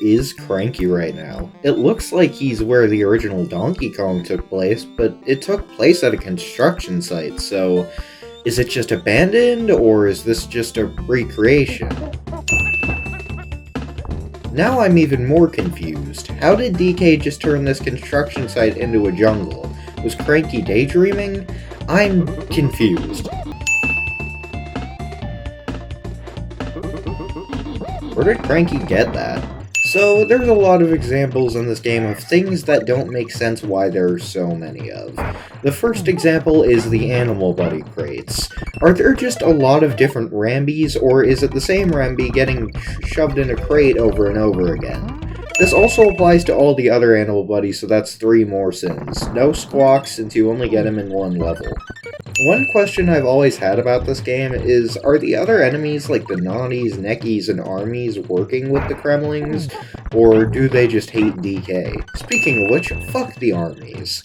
is Cranky right now? It looks like he's where the original Donkey Kong took place, but it took place at a construction site, so is it just abandoned, or is this just a recreation? Now I'm even more confused. How did DK just turn this construction site into a jungle? Was Cranky daydreaming? I'm confused. Where did Cranky get that? So, there's a lot of examples in this game of things that don't make sense why there are so many of. The first example is the Animal Buddy crates. Are there just a lot of different Rambies, or is it the same Rambi getting shoved in a crate over and over again? This also applies to all the other Animal Buddies, so that's 3 more sins. No Squawks, since you only get him in 1 level. One question I've always had about this game is, are the other enemies like the Naughties, Neckies, and Armies working with the Kremlings, or do they just hate DK? Speaking of which, fuck the Armies.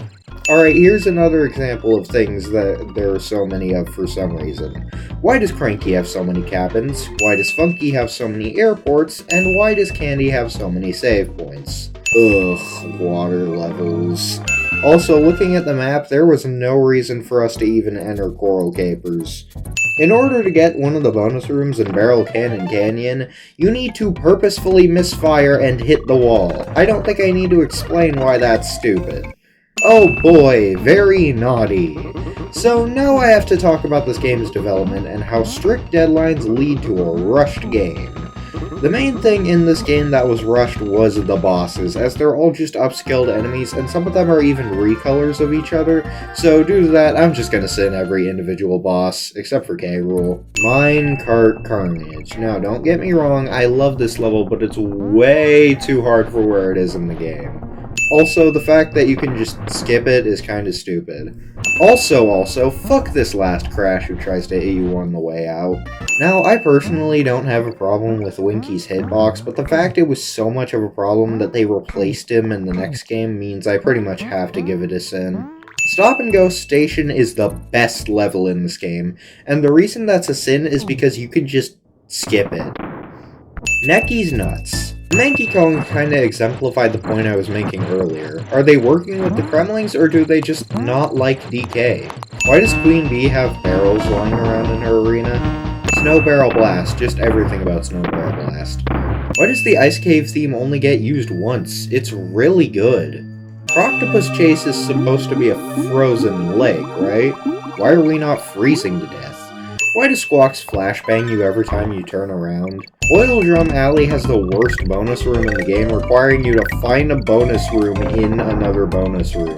Alright, here's another example of things that there are so many of for some reason. Why does Cranky have so many cabins? Why does Funky have so many airports? And why does Candy have so many save points? Ugh, water levels. Also, looking at the map, there was no reason for us to even enter Coral Capers. In order to get one of the bonus rooms in Barrel Cannon Canyon, you need to purposefully misfire and hit the wall. I don't think I need to explain why that's stupid. Oh boy, very naughty. So now I have to talk about this game's development and how strict deadlines lead to a rushed game. The main thing in this game that was rushed was the bosses, as they're all just upscaled enemies, and some of them are even recolors of each other, so due to that, I'm just gonna sin every individual boss, except for K-Rool. Minecart Carnage. Now, don't get me wrong, I love this level, but it's way too hard for where it is in the game. Also, the fact that you can just skip it is kinda stupid. Also, fuck this last Crash who tries to hit you on the way out. Now, I personally don't have a problem with Winky's hitbox, but the fact it was so much of a problem that they replaced him in the next game means I pretty much have to give it a sin. Stop and Go Station is the best level in this game, and the reason that's a sin is because you can just skip it. Necky's nuts. Donkey Kong kinda exemplified the point I was making earlier. Are they working with the Kremlings, or do they just not like DK? Why does Queen Bee have barrels lying around in her arena? Snow Barrel Blast, just everything about Snow Barrel Blast. Why does the Ice Cave theme only get used once? It's really good. Croctopus Chase is supposed to be a frozen lake, right? Why are we not freezing to death? Why does Squawks flashbang you every time you turn around? Oil Drum Alley has the worst bonus room in the game, requiring you to find a bonus room in another bonus room.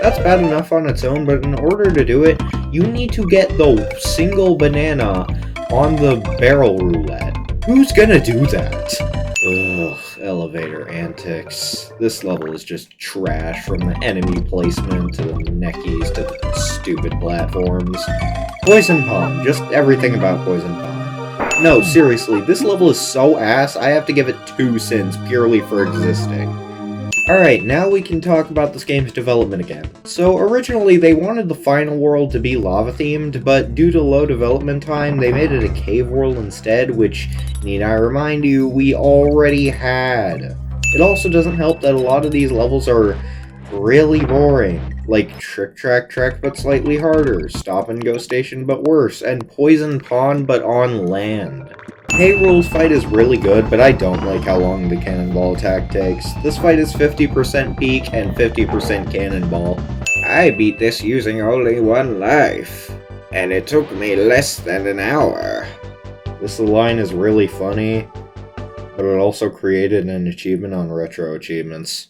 That's bad enough on its own, but in order to do it, you need to get the single banana on the barrel roulette. Who's gonna do that? Ugh, elevator antics. This level is just trash, from the enemy placement to the Neckies to the stupid platforms. Poison Pond, just everything about Poison Pond. No, seriously, this level is so ass, I have to give it 2 sins purely for existing. Alright, now we can talk about this game's development again. So originally they wanted the final world to be lava themed, but due to low development time, they made it a cave world instead, which, need I remind you, we already had. It also doesn't help that a lot of these levels are really boring. Like Trick Track Trek but slightly harder, Stop and Go Station but worse, and Poison Pond but on land. K-Rool's fight is really good, but I don't like how long the cannonball attack takes. This fight is 50% peak and 50% cannonball. I beat this using only 1 life, and it took me less than an hour. This line is really funny, but it also created an achievement on Retro Achievements.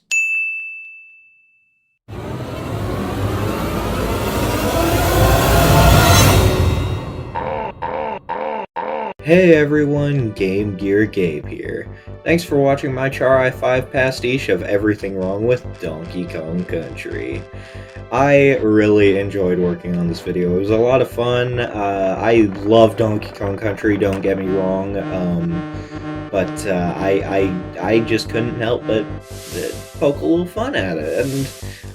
Hey everyone, Game Gear Gabe here. Thanks for watching my Char I-5 pastiche of everything wrong with Donkey Kong Country. I really enjoyed working on this video. It was a lot of fun. I love Donkey Kong Country, don't get me wrong, but I just couldn't help but poke a little fun at it, and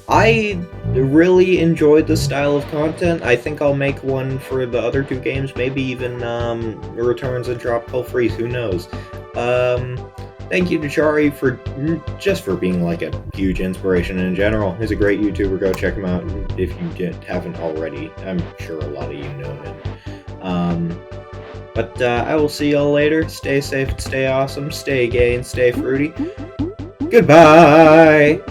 I really enjoyed this style of content. I think I'll make one for the other 2 games, maybe even Returns and Tropical Freeze, who knows. Thank you to Chari for just for being like a huge inspiration in general. He's a great YouTuber. Go check him out if you haven't already. I'm sure a lot of you know him. But I will see y'all later. Stay safe, stay awesome, stay gay, and stay fruity. Goodbye!